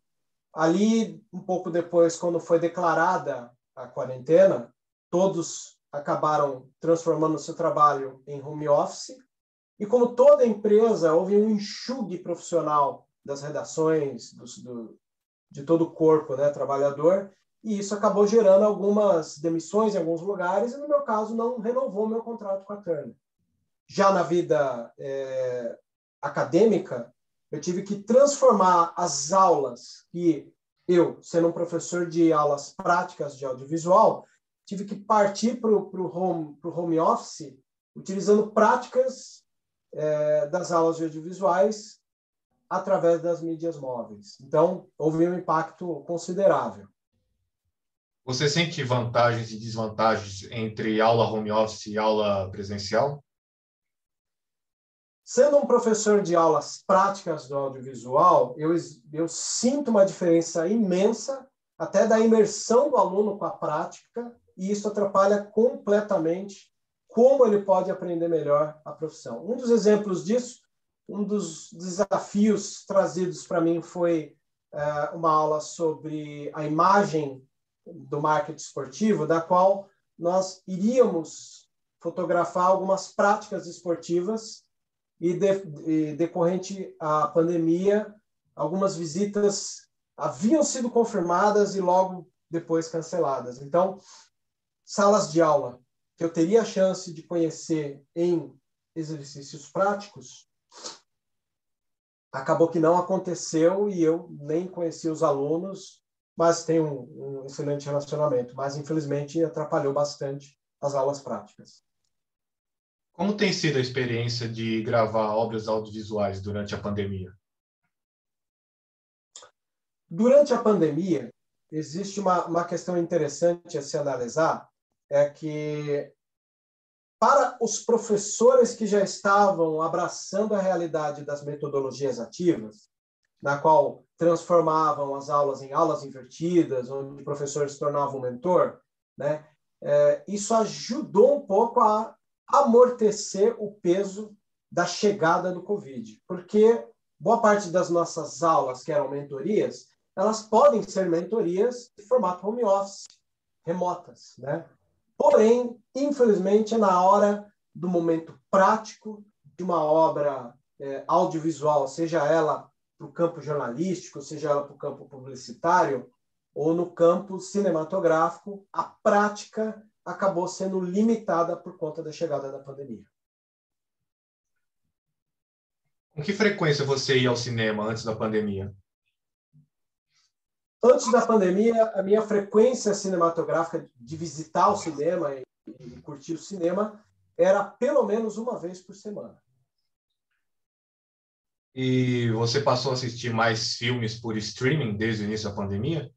Ali, um pouco depois, quando foi declarada a quarentena, todos acabaram transformando o seu trabalho em home office. E como toda empresa, houve um enxugue profissional das redações, de todo o corpo, né, trabalhador, e isso acabou gerando algumas demissões em alguns lugares, e no meu caso não renovou meu contrato com a Turner. Já na vida acadêmica, eu tive que transformar as aulas que eu, sendo um professor de aulas práticas de audiovisual, tive que partir para o home office, utilizando práticas das aulas de audiovisuais através das mídias móveis. Então, houve um impacto considerável. Você sente vantagens e desvantagens entre aula home office e aula presencial? Sendo um professor de aulas práticas do audiovisual, eu sinto uma diferença imensa, até da imersão do aluno com a prática, e isso atrapalha completamente como ele pode aprender melhor a profissão. Um dos exemplos disso, um dos desafios trazidos para mim foi uma aula sobre a imagem do marketing esportivo, da qual nós iríamos fotografar algumas práticas esportivas e decorrente à pandemia, algumas visitas haviam sido confirmadas e logo depois canceladas. Então, salas de aula que eu teria a chance de conhecer em exercícios práticos, acabou que não aconteceu e eu nem conheci os alunos, mas tenho um excelente relacionamento. Mas, infelizmente, atrapalhou bastante as aulas práticas. Como tem sido a experiência de gravar obras audiovisuais durante a pandemia? Durante a pandemia, existe uma questão interessante a se analisar, é que para os professores que já estavam abraçando a realidade das metodologias ativas, na qual transformavam as aulas em aulas invertidas, onde o professor se tornava um mentor, né? Isso ajudou um pouco a amortecer o peso da chegada do Covid, porque boa parte das nossas aulas, que eram mentorias, elas podem ser mentorias de formato home office, remotas, né? Porém, infelizmente, na hora do momento prático de uma obra audiovisual, seja ela para o campo jornalístico, seja ela para o campo publicitário, ou no campo cinematográfico, a prática acabou sendo limitada por conta da chegada da pandemia. Com que frequência você ia ao cinema antes da pandemia? Antes da pandemia, a minha frequência cinematográfica de visitar o cinema e curtir o cinema era pelo menos uma vez por semana. E você passou a assistir mais filmes por streaming desde o início da pandemia?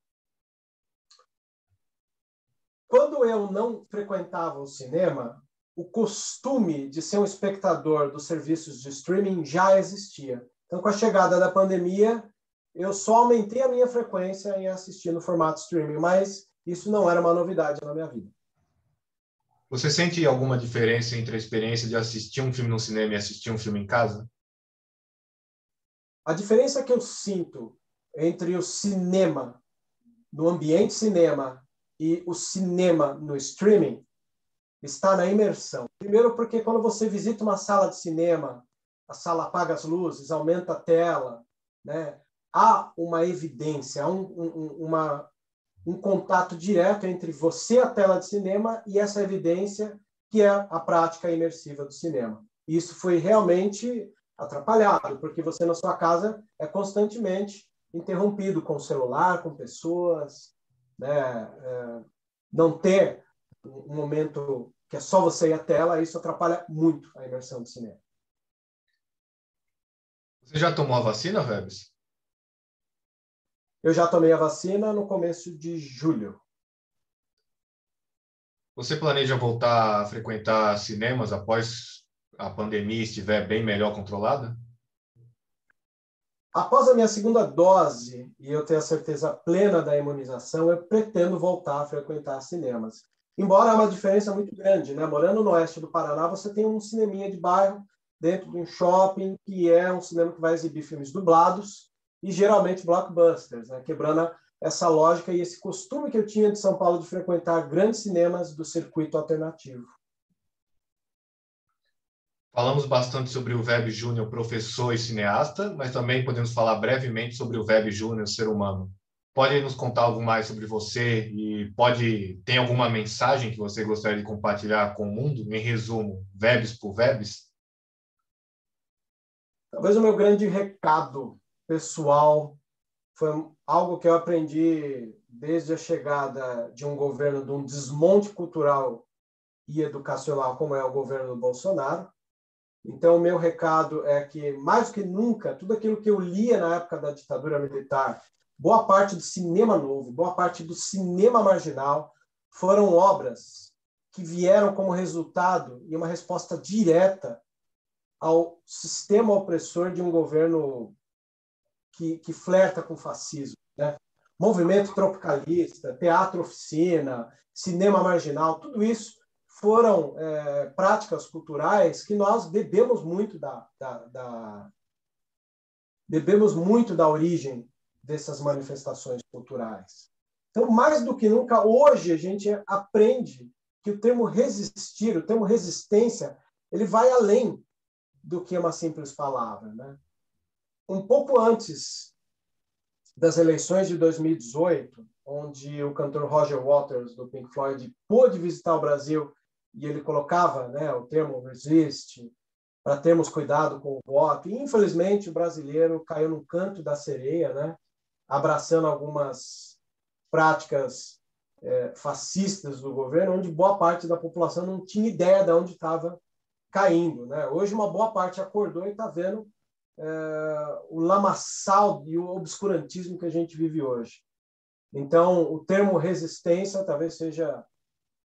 Quando eu não frequentava o cinema, o costume de ser um espectador dos serviços de streaming já existia. Então, com a chegada da pandemia, eu só aumentei a minha frequência em assistir no formato streaming, mas isso não era uma novidade na minha vida. Você sente alguma diferença entre a experiência de assistir um filme no cinema e assistir um filme em casa? A diferença que eu sinto entre o cinema, no ambiente cinema, e o cinema no streaming está na imersão. Primeiro porque quando você visita uma sala de cinema, a sala apaga as luzes, aumenta a tela, né? Há uma evidência, há um contato direto entre você e a tela de cinema e essa evidência que é a prática imersiva do cinema. E isso foi realmente atrapalhado, porque você na sua casa é constantemente interrompido com o celular, com pessoas, né? Não ter um momento que é só você e a tela, isso atrapalha muito a imersão do cinema. Você já tomou a vacina, Vebs? Eu já tomei a vacina no começo de julho. Você planeja voltar a frequentar cinemas após a pandemia estiver bem melhor controlada? Após a minha segunda dose e eu ter a certeza plena da imunização, eu pretendo voltar a frequentar cinemas. Embora há uma diferença muito grande, né? Morando no oeste do Paraná, você tem um cineminha de bairro dentro de um shopping, que é um cinema que vai exibir filmes dublados e geralmente blockbusters, né? Quebrando essa lógica e esse costume que eu tinha de São Paulo de frequentar grandes cinemas do circuito alternativo. Falamos bastante sobre o Webb Júnior, professor e cineasta, mas também podemos falar brevemente sobre o Webb Júnior, ser humano. Pode nos contar algo mais sobre você e tem alguma mensagem que você gostaria de compartilhar com o mundo? Em resumo, Webbs por Webbs? Talvez o meu grande recado pessoal foi algo que eu aprendi desde a chegada de um governo, de um desmonte cultural e educacional, como é o governo do Bolsonaro. Então, o meu recado é que, mais do que nunca, tudo aquilo que eu lia na época da ditadura militar, boa parte do cinema novo, boa parte do cinema marginal, foram obras que vieram como resultado e uma resposta direta ao sistema opressor de um governo que flerta com o fascismo, né? Movimento tropicalista, teatro oficina, cinema marginal, tudo isso foram práticas culturais que nós bebemos muito bebemos muito da origem dessas manifestações culturais. Então, mais do que nunca, hoje a gente aprende que o termo resistir, o termo resistência, ele vai além do que uma simples palavra, né? Um pouco antes das eleições de 2018, onde o cantor Roger Waters, do Pink Floyd, pôde visitar o Brasil e ele colocava, né, o termo resist, para termos cuidado com o voto. E, infelizmente, o brasileiro caiu no canto da sereia, né, abraçando algumas práticas fascistas do governo, onde boa parte da população não tinha ideia de onde estava caindo, né? Hoje, uma boa parte acordou e está vendo o lamaçal e o obscurantismo que a gente vive hoje. Então, o termo resistência talvez seja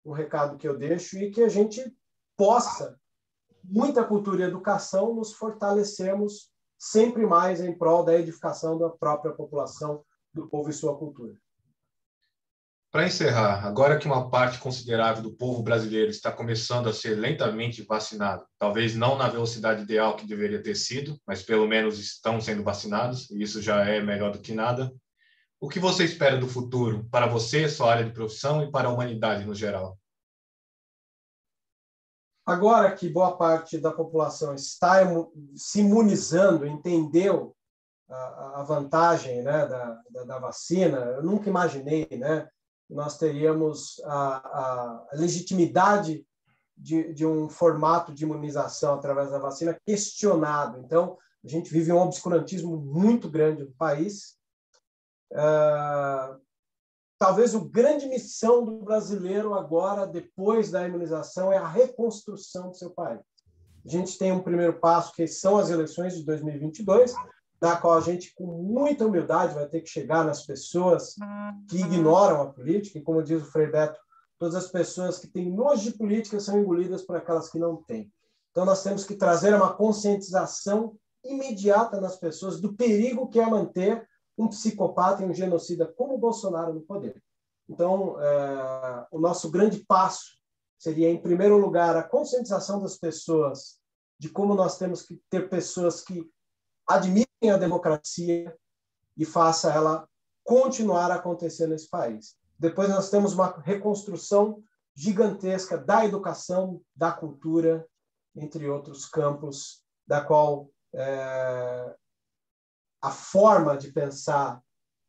um recado que eu deixo e que a gente possa, muita cultura e educação, nos fortalecermos sempre mais em prol da edificação da própria população, do povo e sua cultura. Para encerrar, agora que uma parte considerável do povo brasileiro está começando a ser lentamente vacinado, talvez não na velocidade ideal que deveria ter sido, mas pelo menos estão sendo vacinados, e isso já é melhor do que nada. O que você espera do futuro para você, sua área de profissão e para a humanidade no geral? Agora que boa parte da população está se imunizando, entendeu a vantagem, né, da vacina, eu nunca imaginei, né, nós teríamos a legitimidade de um formato de imunização através da vacina questionado. Então, a gente vive um obscurantismo muito grande no país. Talvez a grande missão do brasileiro agora, depois da imunização, é a reconstrução do seu país. A gente tem um primeiro passo, que são as eleições de 2022, na qual a gente, com muita humildade, vai ter que chegar nas pessoas que ignoram a política, e como diz o Frei Beto, todas as pessoas que têm nojo de política são engolidas por aquelas que não têm. Então, nós temos que trazer uma conscientização imediata nas pessoas do perigo que é manter um psicopata e um genocida como o Bolsonaro no poder. Então, o nosso grande passo seria, em primeiro lugar, a conscientização das pessoas de como nós temos que ter pessoas que admitem a democracia e faça ela continuar a acontecer nesse país. Depois nós temos uma reconstrução gigantesca da educação, da cultura, entre outros campos, da qual a forma de pensar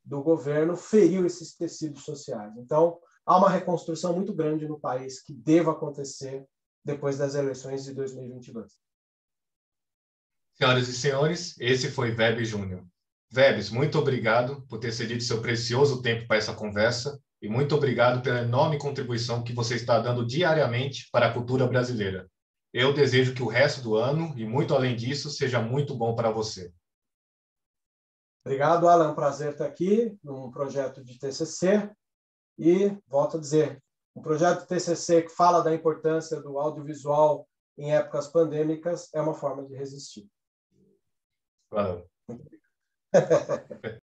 do governo feriu esses tecidos sociais. Então, há uma reconstrução muito grande no país que deva acontecer depois das eleições de 2022. Senhoras e senhores, esse foi Webb Júnior. Webbs, muito obrigado por ter cedido seu precioso tempo para essa conversa e muito obrigado pela enorme contribuição que você está dando diariamente para a cultura brasileira. Eu desejo que o resto do ano e muito além disso seja muito bom para você. Obrigado, Alan. Prazer estar aqui num projeto de TCC e, volto a dizer, um projeto de TCC que fala da importância do audiovisual em épocas pandêmicas é uma forma de resistir. Valeu.